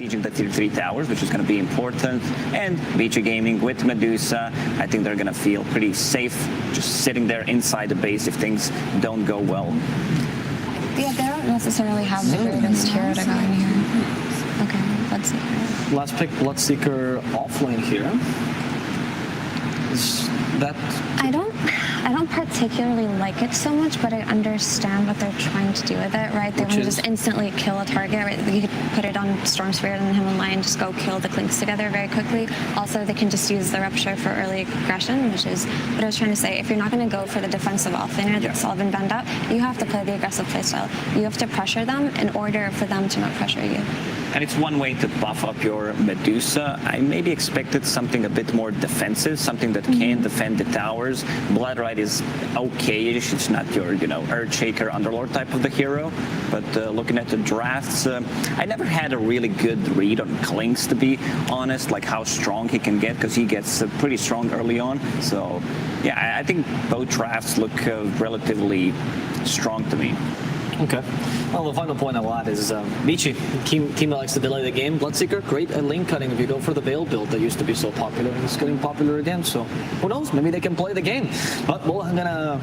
sieging the tier 3 towers, which is going to be important, and Vici Gaming with Medusa, I think they're going to feel pretty safe just sitting there inside the base if things don't go well. Yeah, they don't necessarily have the greatest hero to go in here. Okay, Bloodseeker. Let's pick Bloodseeker offlane here. Is that... I don't particularly like it so much, but I understand what they're trying to do with it, right? They want to just instantly kill a target, right? You could put it on Storm Spirit and him and Lion just go kill the Clinks together very quickly. Also, they can just use the Rupture for early aggression, which is what I was trying to say. If you're not going to go for the defensive offlaner that's all been banned out, you have to play the aggressive playstyle. You have to pressure them in order for them to not pressure you. And it's one way to buff up your Medusa. I maybe expected something a bit more defensive, something that can defend the towers. Bloodrite is okay-ish. It's not your, Earthshaker Underlord type of the hero. But looking at the drafts, I never had a really good read on Clinks, to be honest, like how strong he can get, because he gets pretty strong early on. So, yeah, I think both drafts look relatively strong to me. Okay. Well, the final point I will add is Vici. Team that likes to delay the game. Bloodseeker, great at lane cutting if you go for the Veil build that used to be so popular, and it's getting popular again. So who knows? Maybe they can play the game. But well, I'm gonna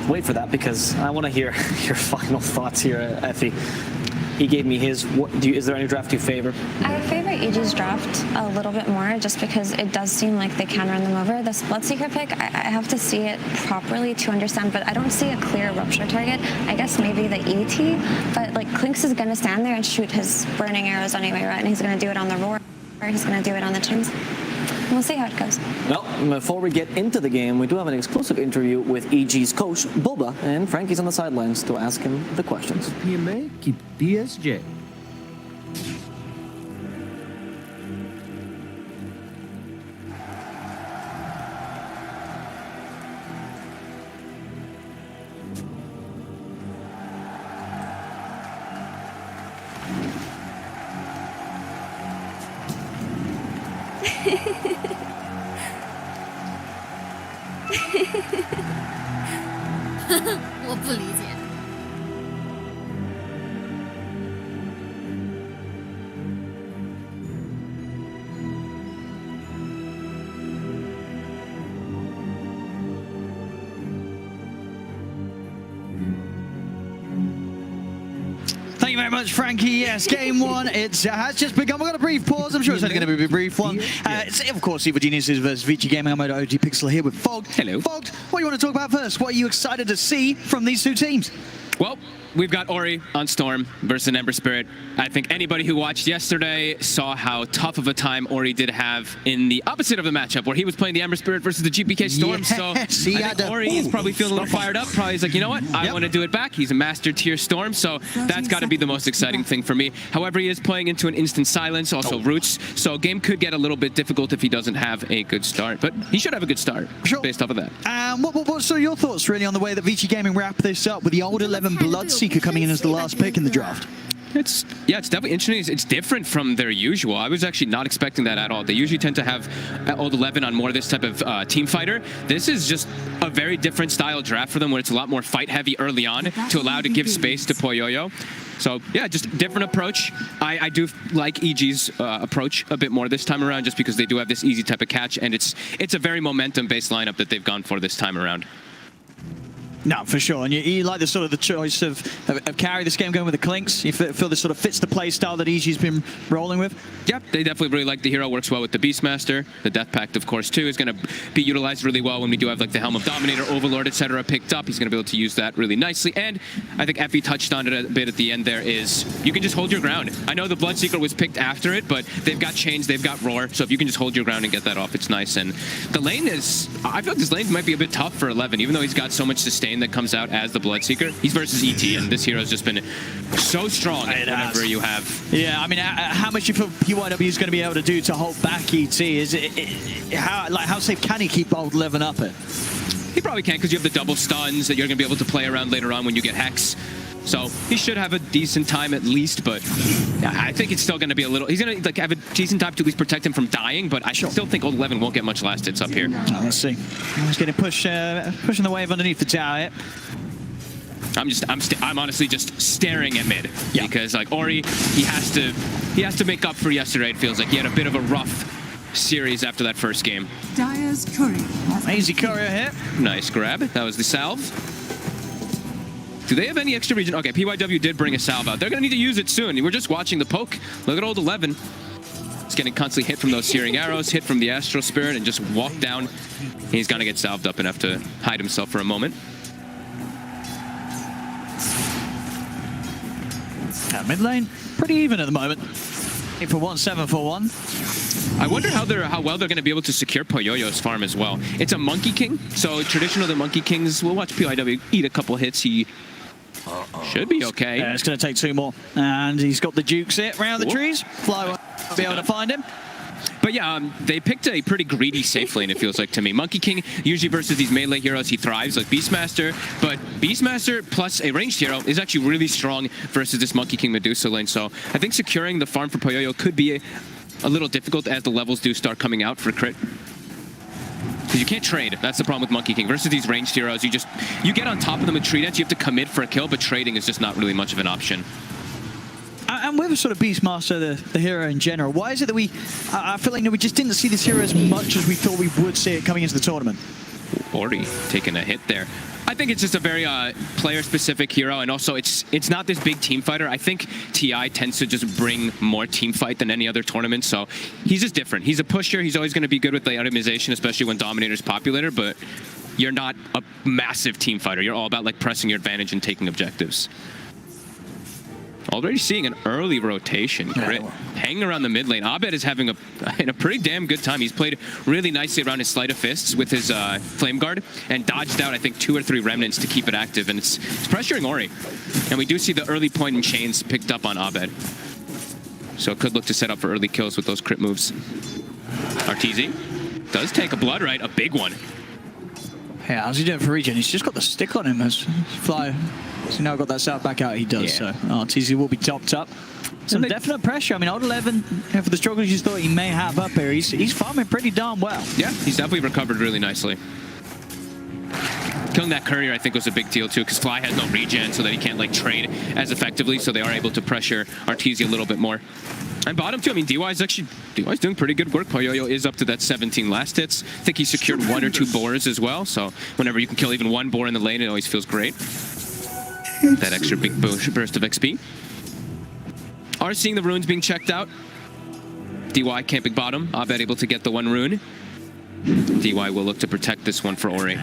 wait for that because I want to hear your final thoughts here, Effie. He gave me his. Is there any draft you favor? I favor EG's draft a little bit more just because it does seem like they can run them over. This Bloodseeker pick, I have to see it properly to understand, but I don't see a clear Rupture target. I guess maybe the ET, but like Clinks is going to stand there and shoot his burning arrows anyway, right? And he's going to do it on the Roar, or he's going to do it on the Chins. We'll see how it goes. Well, before we get into the game, we do have an exclusive interview with EG's coach, Boba, and Frankie's on the sidelines to ask him the questions. PMA, keep DSJ. Thank you very much, Frankie. Yes, game one, it has just begun. We've got a brief pause. I'm sure it's only going to be a brief one. It's, of course, Evil Geniuses versus Vici Gaming. I'm OG Pixel here with Fogged. Hello. Fogged, what do you want to talk about first? What are you excited to see from these two teams? Well, we've got Ori on Storm versus an Ember Spirit. I think anybody who watched yesterday saw how tough of a time Ori did have in the opposite of the matchup, where he was playing the Ember Spirit versus the GPK Storm. Yes, so I think Ori is probably feeling a little fired up. Probably he's like, you know what? I want to do it back. He's a master tier Storm, so that's got to be the most exciting thing for me. However, he is playing into an instant silence, also roots, so game could get a little bit difficult if he doesn't have a good start. But he should have a good start based off of that. What's sort of your thoughts, really, on the way that Vici Gaming wrapped this up with the old 11 Bloodseeker coming in as the last pick in the draft? It's definitely interesting. It's different from their usual. I was actually not expecting that at all. They usually tend to have old 11 on more of this type of team fighter. This is just a very different style draft for them, where it's a lot more fight heavy early on to allow to give space to Poyoyo. So yeah, just different approach. I do like EG's approach a bit more this time around, just because they do have this easy type of catch, and it's a very momentum-based lineup that they've gone for this time around. No, for sure. And you like the sort of the choice of carry this game going with the Clinks? You feel this sort of fits the play style that EG's been rolling with? Yep, they definitely really like the hero. Works well with the Beastmaster. The Death Pact, of course, too, is going to be utilized really well when we do have like the Helm of Dominator, Overlord, etc. picked up. He's going to be able to use that really nicely. And I think Effie touched on it a bit at the end there, is you can just hold your ground. I know the Bloodseeker was picked after it, but they've got Chains, they've got Roar. So if you can just hold your ground and get that off, it's nice. And the lane is, I feel like this lane might be a bit tough for 11, even though he's got so much sustain that comes out as the Bloodseeker. He's versus ET, and this hero has just been so strong whenever you have. Yeah, I mean, how much you feel PYW is going to be able to do to hold back ET? Is how safe can he keep old 11 up it? He probably can, because you have the double stuns that you're going to be able to play around later on when you get Hex. So he should have a decent time at least, but I think it's still going to be a little... He's going to have a decent time to at least protect him from dying, but I still think old 11 won't get much last hits up here. Let's see. He's going to pushing the wave underneath the tower. I'm honestly just staring at mid because like Ori, he has to make up for yesterday. It feels like he had a bit of a rough series after that first game. Dire's courier. Easy courier here. Nice grab. That was the salve. Do they have any extra region? Okay, PYW did bring a salve out. They're going to need to use it soon. We're just watching the poke. Look at old 11. He's getting constantly hit from those searing arrows, hit from the Astral Spirit, and just walk down. He's going to get salved up and have to hide himself for a moment. Mid lane, pretty even at the moment. 8 for 1, 7 for 1. I wonder how well they're going to be able to secure Poyoyo's farm as well. It's a Monkey King, so traditional the Monkey Kings, we'll watch PYW eat a couple hits. He should be okay. Yeah, it's going to take 2 more. And he's got the Dukes it round the trees. Fly won't be able to find him. But yeah, they picked a pretty greedy safe lane, it feels like to me. Monkey King, usually versus these melee heroes, he thrives, like Beastmaster. But Beastmaster plus a ranged hero is actually really strong versus this Monkey King Medusa lane. So I think securing the farm for Poyoyo could be a little difficult as the levels do start coming out for crit. Because you can't trade. That's the problem with Monkey King. Versus these ranged heroes, you get on top of them with tree dance, you have to commit for a kill, but trading is just not really much of an option. And with sort of Beastmaster, the hero in general, why is it that I feel like we just didn't see this hero as much as we thought we would see it coming into the tournament? Ori taking a hit there. I think it's just a very player-specific hero, and also it's not this big team fighter. I think TI tends to just bring more team fight than any other tournament, so he's just different. He's a pusher. He's always going to be good with the itemization, especially when Dominator's populator, but you're not a massive team fighter. You're all about like pressing your advantage and taking objectives. Already seeing an early rotation. Crit hanging around the mid lane. Abed is having a pretty damn good time. He's played really nicely around his Sleight of Fists with his Flame Guard and dodged out, I think, 2 or 3 remnants to keep it active. And it's pressuring Ori. And we do see the early point in chains picked up on Abed. So it could look to set up for early kills with those crit moves. Arteezy does take a blood right, a big one. Yeah, how's he doing for regen? He's just got the stick on him as Fly. So now got that south back out, he does. Yeah. So Arteezy will be topped up. Some definite pressure. I mean, old 11, for the struggles you thought he may have up here, he's farming pretty darn well. Yeah, he's definitely recovered really nicely. Killing that courier, I think, was a big deal, too, because Fly has no regen, so that he can't, like, trade as effectively, so they are able to pressure Arteezy a little bit more. And bottom, too, I mean, DY's doing pretty good work. Poyoyo is up to that 17 last hits. I think he secured 1 or 2 boars as well, so whenever you can kill even 1 boar in the lane, it always feels great. That extra big burst of XP. Are seeing the runes being checked out. DY camping bottom. Abed able to get the 1 rune. DY will look to protect this one for Ori.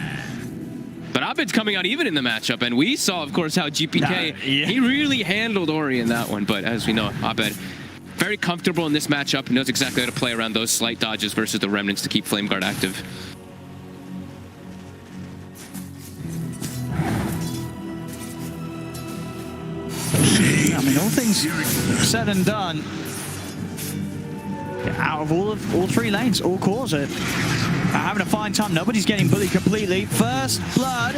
But Abed's coming out even in the matchup, and we saw, of course, how GPK, he really handled Ori in that one. But as we know, Abed very comfortable in this matchup. He knows exactly how to play around those slight dodges versus the remnants to keep Flame Guard active. I mean, all things said and done, out of all 3 lanes, all cores are having a fine time. Nobody's getting bullied completely. First blood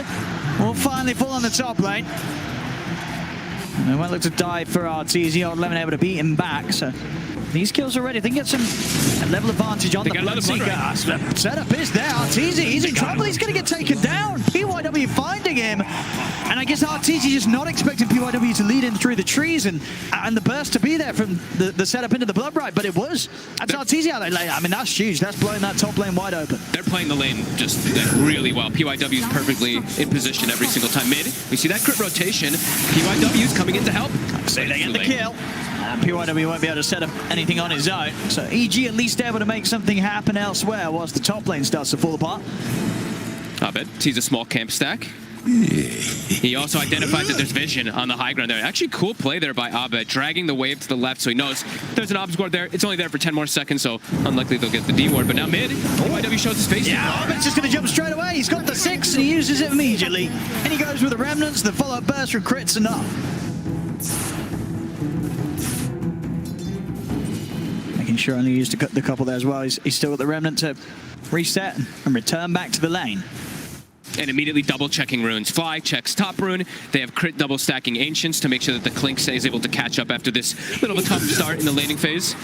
will finally fall on the top lane. And they won't look to die for Arteezy. Old 11 able to beat him back. So these kills already. They can get some level advantage on the Bloodseeker. Setup is there. Arteezy, he's in trouble. He's going to get taken down. PYW finding him. And I guess Arteezy just not expecting PYW to lead in through the trees and the burst to be there from the setup into the Blood Right, but it was. That's Arteezy out there. I mean, that's huge. That's blowing that top lane wide open. They're playing the lane just really well. PYW is perfectly in position every single time. Mid, we see that crit rotation. PYW is coming in to help. So they get the kill. And PYW won't be able to set up anything on his own. So EG at least able to make something happen elsewhere whilst the top lane starts to fall apart. Abed sees a small camp stack. He also identified that there's vision on the high ground there. Actually, cool play there by Abed, dragging the wave to the left so he knows there's an obs guard there. It's only there for 10 more seconds, so unlikely they'll get the D ward. But now mid, PYW shows his face. Yeah, Abed's just going to jump straight away. He's got the 6 and he uses it immediately. And he goes with the remnants, the follow-up burst from crits enough. Making sure only used the couple there as well. He's still got the remnant to reset and return back to the lane. And immediately double checking runes. Fly checks top rune. They have crit double stacking ancients to make sure that the Clink is able to catch up after this little of a tough start in the laning phase.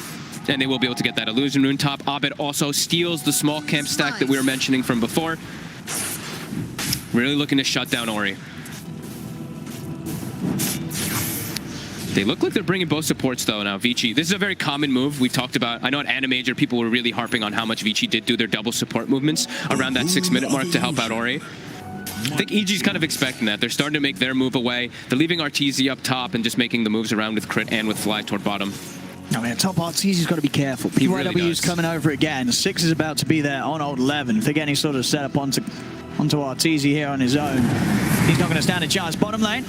And they will be able to get that illusion rune top. Abed also steals the small camp stack that we were mentioning from before. Really looking to shut down Ori. They look like they're bringing both supports, though, now. Vici, this is a very common move we've talked about. I know at Animajor, people were really harping on how much Vici did do their double support movements around that 6-minute mark to help out Ori. I think EG's kind of expecting that. They're starting to make their move away. They're leaving Arteezy up top and just making the moves around with crit and with fly toward bottom. I mean, top Arteezy's got to be careful. PYW's coming over again. 6 is about to be there on old 11. If they get any sort of setup onto Arteezy here on his own, he's not going to stand a chance. Bottom lane,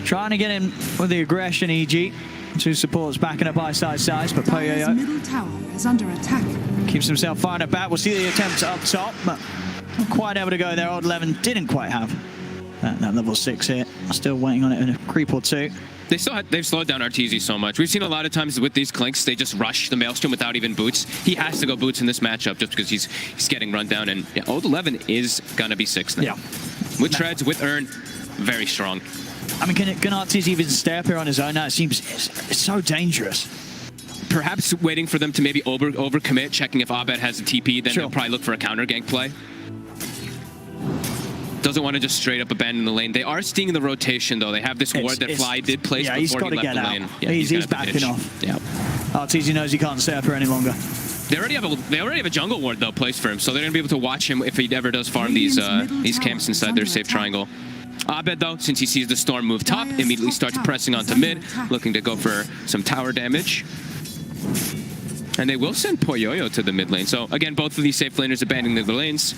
trying to get in with the aggression, EG. 2 supports backing up Ice, but Poyoyo middle tower is under attack. keeps himself firing it back. We'll see the attempt up top, but not quite able to go there. Old 11 didn't quite have that level 6 here. Still waiting on it in a creep or 2. They've slowed down Arteezy so much. We've seen a lot of times with these Clinks, they just rush the Maelstrom without even boots. He has to go boots in this matchup just because he's getting run down. And yeah, old 11 is going to be 6 now. Yeah. With treads, with Urn, very strong. I mean, can Arteezy even stay up here on his own now? It seems it's so dangerous. Perhaps waiting for them to maybe overcommit, checking if Abed has a TP, then they'll probably look for a counter gank play. Doesn't want to just straight up abandon the lane. They are seeing the rotation, though. They have this ward that Fly did place before he left the lane. Yeah, he's backing off. Yeah. Arteezy knows he can't stay up here any longer. They already have a jungle ward, though, placed for him, so they're going to be able to watch him if he ever does farm these camps inside their safe triangle. Abed, though, since he sees the storm move top, immediately starts pressing onto mid, looking to go for some tower damage. And they will send Poyoyo to the mid lane. So, again, both of these safe laners abandoning their lanes.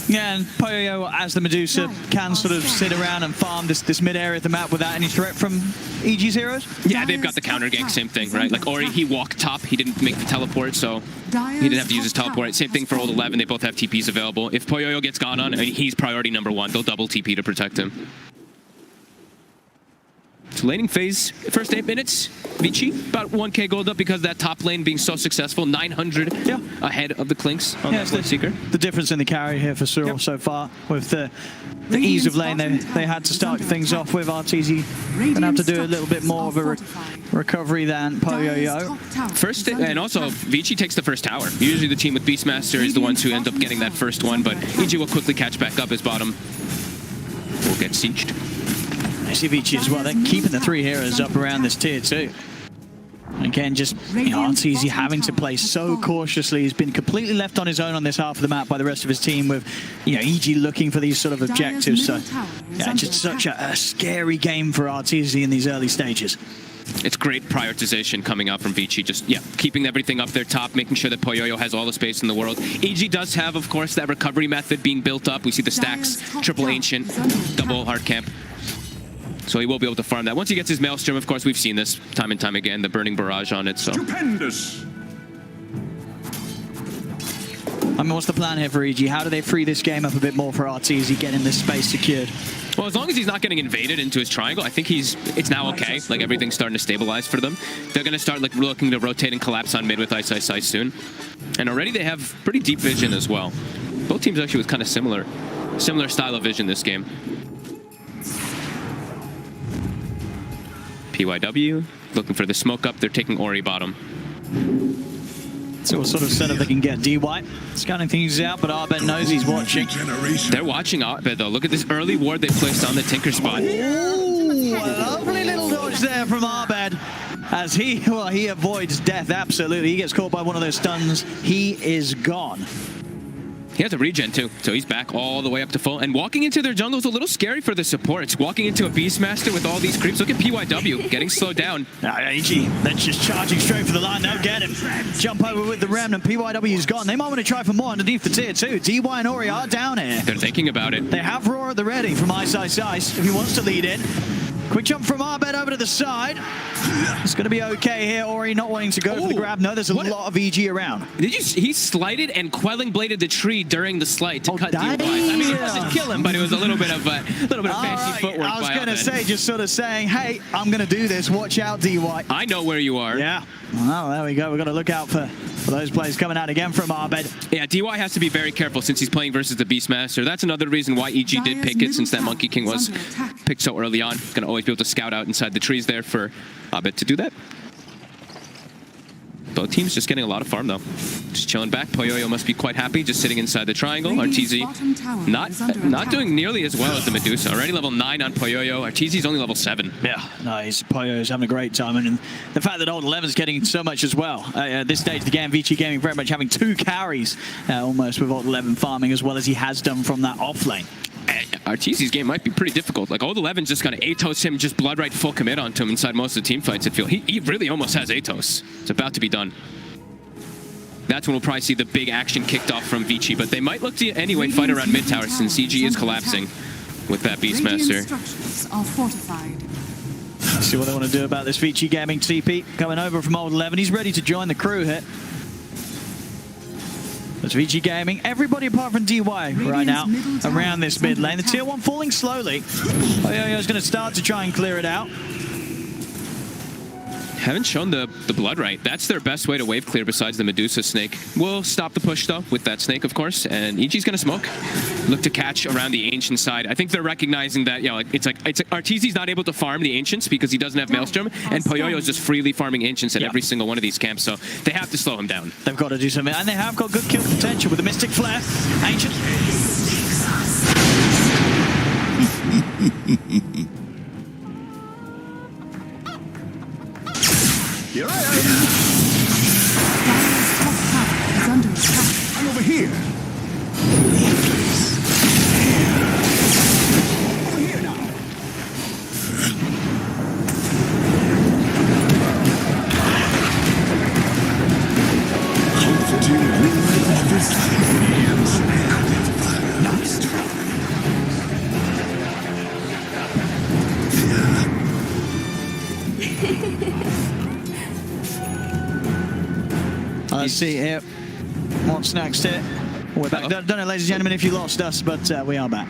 Yeah, and Poyoyo, as the Medusa, can sort of sit around and farm this mid area of the map without any threat from EG's heroes. Yeah, they've got the counter gank, same thing, right? Like Ori, he walked top, he didn't make the teleport, so he didn't have to use his teleport. Same thing for old 11, they both have TPs available. If Poyoyo gets gone on, I mean, he's priority #1. They'll double TP to protect him. So laning phase, first 8 minutes, Vici, about 1k gold up because of that top lane being so successful, 900 ahead of the Clinks on that Bloodseeker. The difference in the carry here for Cyril so far with the ease of lane they had to start things off with. Arteezy going to have to do a little bit more of a recovery than Poyoyo. First, and also Vici takes the first tower. Usually the team with Beastmaster is the ones who end up getting that first one, but EG will quickly catch back up as bottom will get sieged. I see Vici as well. They're keeping the 3 heroes up around this tier 2. Again, just Arteezy having to play so cautiously. He's been completely left on his own on this half of the map by the rest of his team with, EG looking for these sort of objectives. So, yeah, just such a scary game for Arteezy in these early stages. It's great prioritization coming out from Vici. Just, keeping everything up there top, making sure that Poyoyo has all the space in the world. EG does have, of course, that recovery method being built up. We see the stacks, triple ancient, double hard camp. So he will be able to farm that. Once he gets his Maelstrom, of course, we've seen this time and time again, the burning barrage on it. So. Stupendous. I mean, what's the plan here for EG? How do they free this game up a bit more for Arteezy, getting this space secured? Well, as long as he's not getting invaded into his triangle, I think it's now okay. Like, everything's starting to stabilize for them. They're going to start looking to rotate and collapse on mid with Ice soon. And already they have pretty deep vision as well. Both teams actually with kind of similar style of vision this game. PYW looking for the smoke up. They're taking Ori bottom. So what sort of setup they can get? DY scanning things out, but Abed knows he's watching. They're watching Abed, though. Look at this early ward they placed on the Tinker spot. Ooh, a lovely little dodge there from Abed. As he avoids death, absolutely. He gets caught by one of those stuns. He is gone. He has a regen too, so he's back all the way up to full. And walking into their jungle is a little scary for the supports. Walking into a Beastmaster with all these creeps. Look at PYW getting slowed down. EG, they're just charging straight for the line. They'll get him. Jump over with the Remnant. PYW's gone. They might want to try for more underneath the tier 2. DY and Ori are down here. They're thinking about it. They have Roar at the ready from Ice if he wants to lead in. Quick jump from Abed over to the side. It's going to be okay here. Ori not wanting to go for the grab. No, there's a lot of EG around. He slighted and quelling bladed the tree during the slight to cut DY. I mean, it doesn't kill him, but it was a little bit of fancy footwork. I was going to say, just sort of saying, hey, I'm going to do this. Watch out, DY. I know where you are. Yeah. Well, there we go. We've got to look out for those plays coming out again from Abed. Yeah, DY has to be very careful since he's playing versus the Beastmaster. That's another reason why EG did pick it, since that Monkey King was picked so early on. Going to always be able to scout out inside the trees there for Abed to do that. Both teams just getting a lot of farm, though. Just chilling back. Poyoyo must be quite happy, just sitting inside the triangle. Arteezy not doing nearly as well as the Medusa. Already level 9 on Poyoyo. Arteezy's only level 7. Yeah, nice. Poyo's having a great time. And the fact that Old 11's getting so much as well. At this stage of the game, Vici Gaming very much having 2 carries almost with Old 11 farming as well as he has done from that off lane. Arteezy's game might be pretty difficult. Like, Old 11's just going to Atos him, just blood right full commit onto him inside most of the team fights, I feel. He really almost has Atos. It's about to be done. That's when we'll probably see the big action kicked off from Vici, but they might look to anyway fight around mid tower since CG is collapsing with that Beastmaster. Let's see what they want to do about this Vici Gaming TP coming over from Old 11. He's ready to join the crew here. That's Vici Gaming. Everybody apart from DY right now around this mid lane. The tier 1 falling slowly. Poyoyo's going to start to try and clear it out. Haven't shown the blood right. That's their best way to wave clear besides the Medusa snake. We'll stop the push though with that snake, of course, and EG's gonna smoke. Look to catch around the ancient side. I think they're recognizing that, you know, it's like Arteezy's not able to farm the ancients because he doesn't have Maelstrom, and Poyoyo's just freely farming ancients at every single one of these camps, so they have to slow him down. They've got to do something, and they have got good kill potential with the Mystic Flare. Ancient. Here I am. Is under attack. I'm over here. Over here now. Nice. Let's see here. What's next here? We're back. Don't know, ladies and gentlemen, if you lost us, but we are back.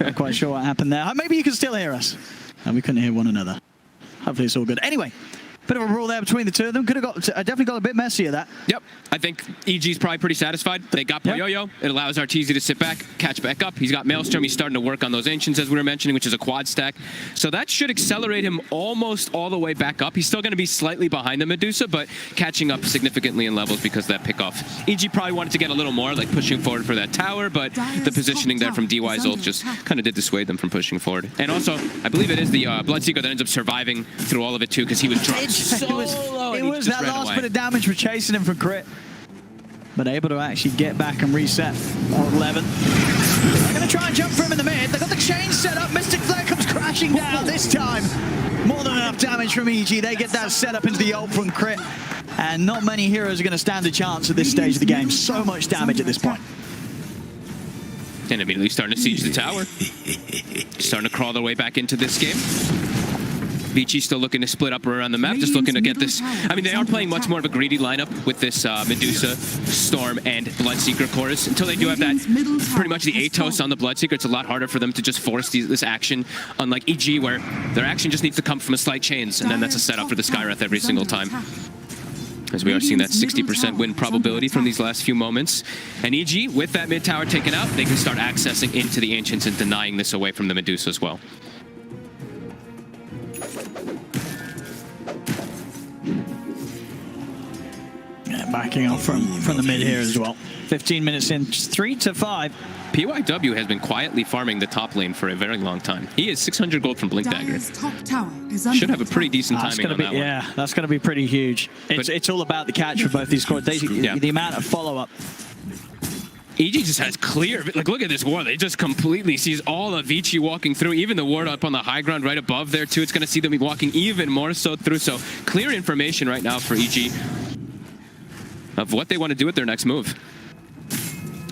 Not quite sure what happened there. Maybe you can still hear us. And we couldn't hear one another. Hopefully it's all good. Anyway, bit of a brawl there between the two of them. Could have got, definitely got a bit messier, that. Yep. I think EG's probably pretty satisfied. They got Poyoyo. It allows Arteezy to sit back, catch back up. He's got Maelstrom. He's starting to work on those Ancients, as we were mentioning, which is a quad stack. So that should accelerate him almost all the way back up. He's still going to be slightly behind the Medusa, but catching up significantly in levels because of that pickoff. EG probably wanted to get a little more, like pushing forward for that tower, but the positioning there from DY's ult just kind of did dissuade them from pushing forward. And also, I believe it is the Bloodseeker that ends up surviving through all of it too, because he was dropped so low. It was that last bit of damage for chasing him for crit. But able to actually get back and reset on 11. They're going to try and jump for him in the mid. They've got the chain set up. Mystic Flare comes crashing down this time. More than enough damage from EG. They get that set up into the ult from crit. And not many heroes are going to stand a chance at this stage of the game. So much damage at this point. And immediately starting to siege the tower. Starting to crawl their way back into this game. Vici still looking to split up around the map, just looking to get this. I mean, they are playing much more of a greedy lineup with this Medusa, Storm, and Bloodseeker chorus. Until they do have that, pretty much the Atos on the Bloodseeker, it's a lot harder for them to just force this action, unlike EG, where their action just needs to come from a slight chains, and then that's a setup for the Skywrath every single time. As we are seeing that 60% win probability from these last few moments. And EG, with that mid tower taken out, they can start accessing into the Ancients and denying this away from the Medusa as well. Backing off from the mid here as well. 15 minutes in, 3 to 5. PYW has been quietly farming the top lane for a very long time. He is 600 gold from Blink Dagger. Should have a pretty decent timing on that one. Yeah, that's going to be pretty huge. It's all about the catch for both these squads. The amount of follow-up. EG just has clear, like look at this ward, it just completely sees all of Vici walking through, even the ward up on the high ground right above there too. It's going to see them walking even more so through, so clear information right now for EG of what they want to do with their next move.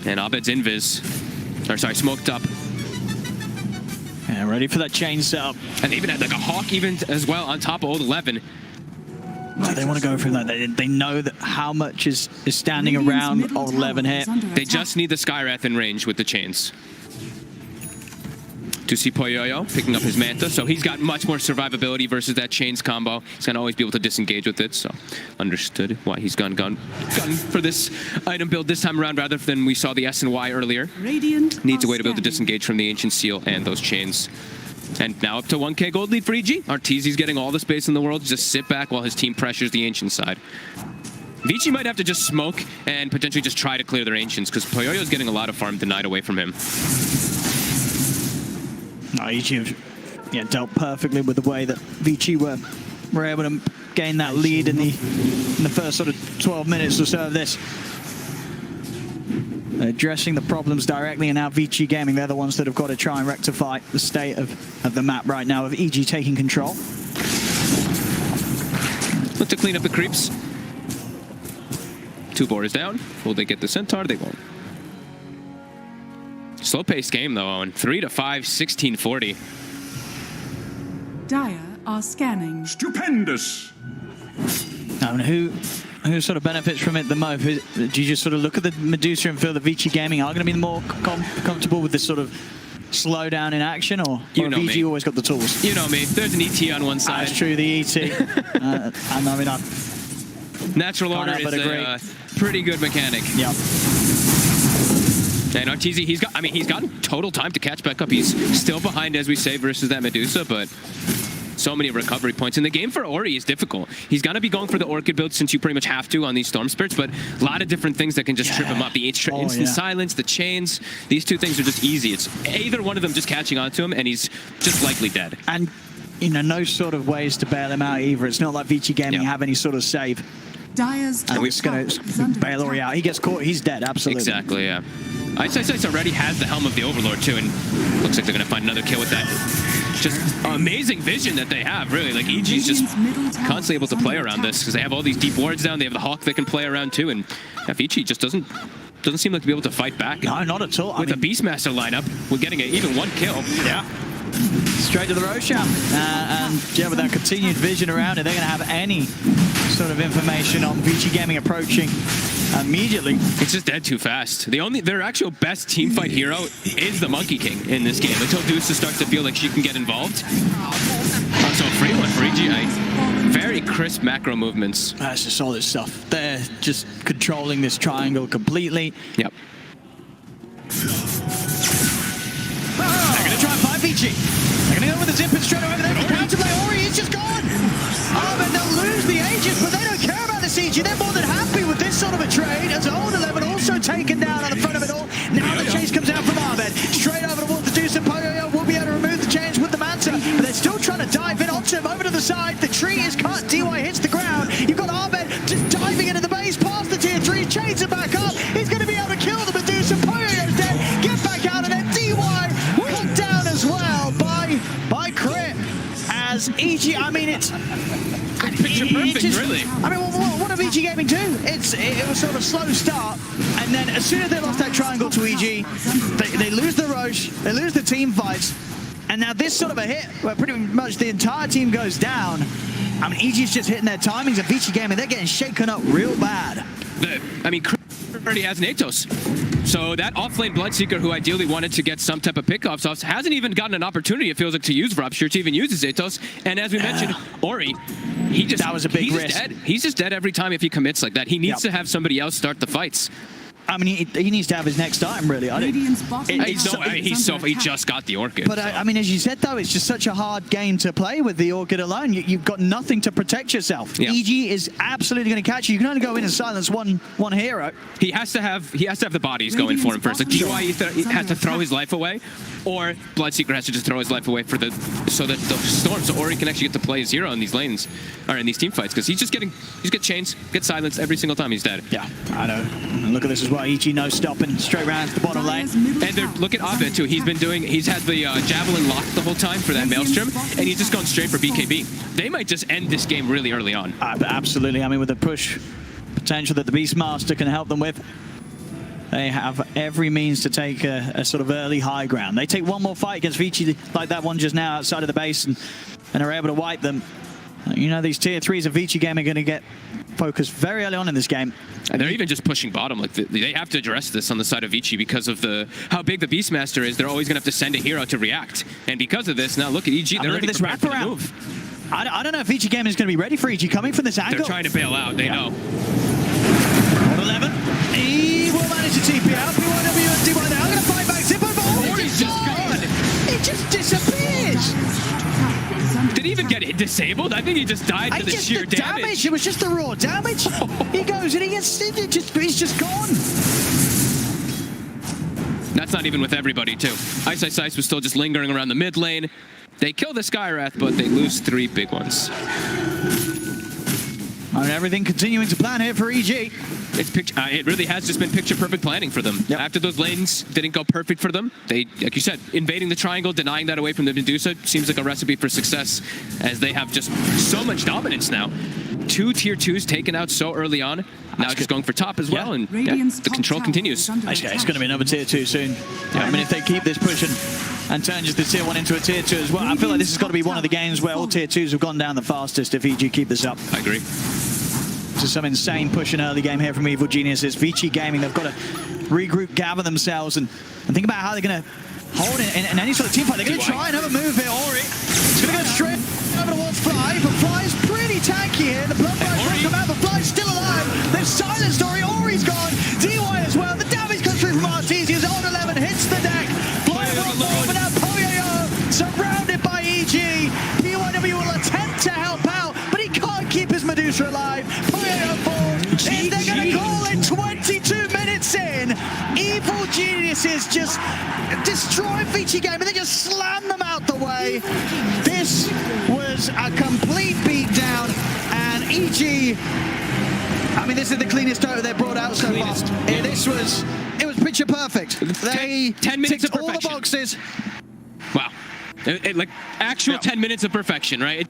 And Abed's smoked up. Yeah, ready for that chain setup. And they even had like a Hawk even as well on top of Old 11. So they want to go for that. They know that how much is standing around Old 11 here. They just need the Skywrath in range with the chains. To see Poyoyo picking up his Manta, so he's got much more survivability versus that chains combo. He's going to always be able to disengage with it, so understood why he's gone for this item build this time around rather than we saw the S and Y earlier. Needs a way to be able to disengage from the Ancient Seal and those chains. And now up to 1k gold lead for EG. Arteezy's getting all the space in the world. Just sit back while his team pressures the Ancient side. Vici might have to just smoke and potentially just try to clear their Ancients, because Poyoyo's getting a lot of farm denied away from him. EG dealt perfectly with the way that Vici were able to gain that lead in the first sort of 12 minutes or so of this. Addressing the problems directly, and now Vici Gaming, they're the ones that have got to try and rectify the state of the map right now, of EG taking control. Look to clean up the creeps. 2 boarders down. Will they get the Centaur? They won't. Slow-paced game, though, Owen. 3-5, 1640. Dire are scanning. Stupendous. Now, and who sort of benefits from it the most? Do you just sort of look at the Medusa and feel that Vici Gaming are going to be more comfortable with this sort of slowdown in action, or Vici always got the tools? You know me. There's an ET on one side. That's true, the ET. Natural order is a pretty good mechanic. Yep. And Arteezy, he's gotten total time to catch back up. He's still behind, as we say, versus that Medusa, but so many recovery points. And the game for Ori is difficult. He's going to be going for the Orchid build, since you pretty much have to on these Storm Spirits, but a lot of different things that can just trip him up. The instant silence, the chains, these 2 things are just easy. It's either one of them just catching onto him, and he's just likely dead. And, no sort of ways to bail him out either. It's not like Vici Gaming have any sort of save. Dire's and we're going to bail Ori out. He gets caught, he's dead, absolutely. Exactly, yeah. Ice already has the Helm of the Overlord, too, and looks like they're going to find another kill with that. Just amazing vision that they have, really. Like, EG's just constantly able to play around this, because they have all these deep wards down. They have the Hawk they can play around, too, and Vici just doesn't seem like to be able to fight back. No, not at all. With a Beastmaster lineup, we're getting even 1 kill. Yeah. Straight to the Roshan. And with that continued vision around it, they're going to have any sort of information on Vici Gaming approaching immediately. It's just dead too fast. Their actual best teamfight hero is the Monkey King in this game, until Dusa starts to feel like she can get involved. So a free one for EG. Very crisp macro movements. That's just solid stuff. They're just controlling this triangle completely. Yep. They're going to try and find Vici. They're going to go with the zip and straight over there. The counter play, Ori is just gone. Oh, and they'll lose the Aegis, but they don't care about the CG. They're more than happy with this sort of a trade, as Old 11 also taken down on the front of it all. Now the chase comes out from Arbed. Straight over towards the Deuce, and Poyoyo will be able to remove the chains with the Manta, but they're still trying to dive in onto him, over to the side. The tree is cut. DY hits the ground. You've got Arbed just diving into the base past the tier 3. Chains are back up. He's going to be able to kill the Medusa. Poyoyo's dead. Get back out, and then DY cut down as well by Crit. As EG, it's picture perfect, really. What did EG Gaming do? It was sort of a slow start, and then as soon as they lost that triangle to EG, they lose the Roche, they lose the team fights, and now this sort of a hit where pretty much the entire team goes down. EG's just hitting their timings, and Vici Gaming, they're getting shaken up real bad. Already has an Atos. So that offlane Bloodseeker, who ideally wanted to get some type of pickoffs off, hasn't even gotten an opportunity, it feels like, to use Rupture, to even use his Atos. And as we mentioned, Ori, that was a big risk. Dead. He's just dead every time if he commits like that. He needs to have somebody else start the fights. He needs to have his next item, really. He just got the Orchid. But as you said, though, it's just such a hard game to play with the Orchid alone. You've got nothing to protect yourself. Yeah. EG is absolutely going to catch you. You can only go in and silence one hero. He has to have the bodies going for him first. Like DY has to throw his life away, or Bloodseeker has to just throw his life away so that the Storm, so Ori can actually get to play his hero in these lanes, or in these team fights, because he's get chains, get silenced every single time he's dead. Yeah, I know. And look at this as well. EG no stopping, straight round to the bottom lane. And look at Abed too. He's had the Javelin locked the whole time for that Maelstrom, and he's just gone straight for BKB. They might just end this game really early on. Absolutely. With the push potential that the Beastmaster can help them with, they have every means to take a sort of early high ground. They take one more fight against Vici like that one just now outside of the base and are able to wipe them. These tier 3s of Vici Game are going to get focused very early on in this game. And they're even just pushing bottom. Like they have to address this on the side of Vici because of how big the Beastmaster is. They're always going to have to send a hero to react. And because of this, now look at EG. They're look at this wraparound. I don't know if Vici Game is going to be ready for EG coming from this angle. They're trying to bail out. They know. 11. He will manage to TP out. PYW and DY now going to fight back. Zippo, but Ori's just gone. It just disappears. Did he even get it disabled. I think he just died to the just sheer the damage. It was just the raw damage. He goes and he's just gone. That's not even with everybody, too. Ice Ice Ice was still just lingering around the mid lane. They kill the Skywrath, but they lose 3 big ones. I mean, everything continuing to plan here for EG. It really has just been picture-perfect planning for them. Yep. After those lanes didn't go perfect for them, they, like you said, invading the triangle, denying that away from the Medusa seems like a recipe for success, as they have just so much dominance now. 2 tier 2s taken out so early on. Now just going for top as well, and the control continues. It's going to be another tier 2 soon. Yeah, I mean, if they keep this pushing and turn just the tier 1 into a tier 2 as well, I feel like this has got to be one of the games where all tier 2s have gone down the fastest if EG keep this up. I agree. To some insane push in early game here from Evil Geniuses. Vici Gaming, they've got to regroup, gather themselves, and think about how they're going to hold it in any sort of team fight. They're going to try and have a move here. Ori, it's going to go straight over towards Fly, but Fly's pretty tanky here. The blood will come out, but Fly's still alive. They've silenced Ori. Ori's gone. DY as well. The damage comes through from Artesia's on 11, hits the deck. Fly alone, but now Poyo surrounded by EG. PYW will attempt to help out, but he can't keep his Medusa alive. Poyo falls. They're going to call it 22 minutes in. Evil Geniuses just destroy Vici Game and they just slam them out the way. This was a complete beatdown, and EG, I mean, this is the cleanest DotA they've brought out so far. It was picture perfect. They 10 minutes of ticked all the perfection. boxes. Wow. Like actual 10 minutes of perfection, right?